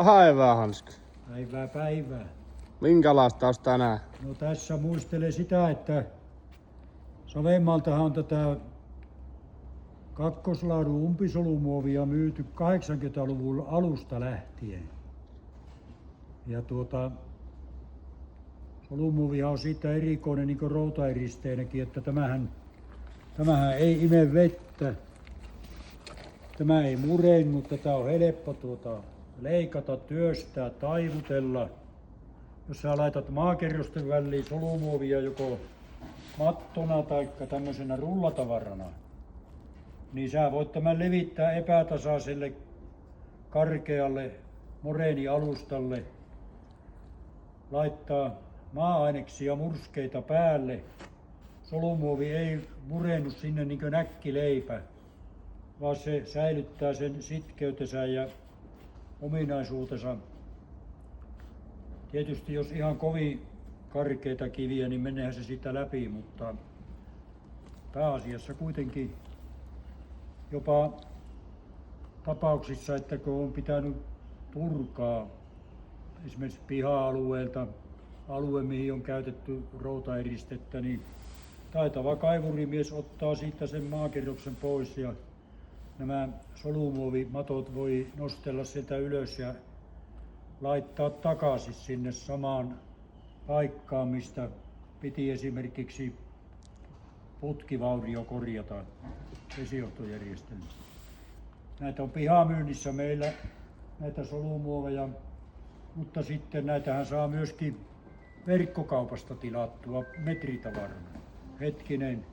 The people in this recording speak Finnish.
Päivää, Hanska. Päivää. Minkälaista olisi tänään? No tässä muistelen sitä, että Savemmaltahan on tätä kakkoslaadun umpisolumuovia myyty 80-luvun alusta lähtien. Ja solumuovihan on siitä erikoinen niin kuin routaeristeenäkin, että tämähän ei ime vettä. Tämä ei murennu, tätä on helppo leikata, työstää, taivutella. Jos sä laitat maakerrosten väliin solumuovia joko mattona tai tämmöisenä rullatavarana, niin sä voit tämän levittää epätasaiselle karkealle moreenialustalle, laittaa maa-aineksia, murskeita päälle. Solumuovi ei murennu sinne niin kuin näkkileipä, vaan se säilyttää sen sitkeytensä ja ominaisuutensa. Tietysti jos ihan kovin karkeita kiviä, niin meneehän se siitä läpi, mutta pääasiassa kuitenkin jopa tapauksissa, että kun on pitänyt purkaa esimerkiksi piha-alueelta alue, mihin on käytetty routaeristettä, niin taitava kaivurimies ottaa siitä sen maakerroksen pois ja nämä solumuovimatot voi nostella sieltä ylös ja laittaa takaisin sinne samaan paikkaan, mistä piti esimerkiksi putkivaurio korjata vesijohtojärjestelmistä. Näitä on pihamyynnissä meillä, näitä solumuoveja, mutta sitten näitähän saa myöskin verkkokaupasta tilattua metritavarana. Hetkinen.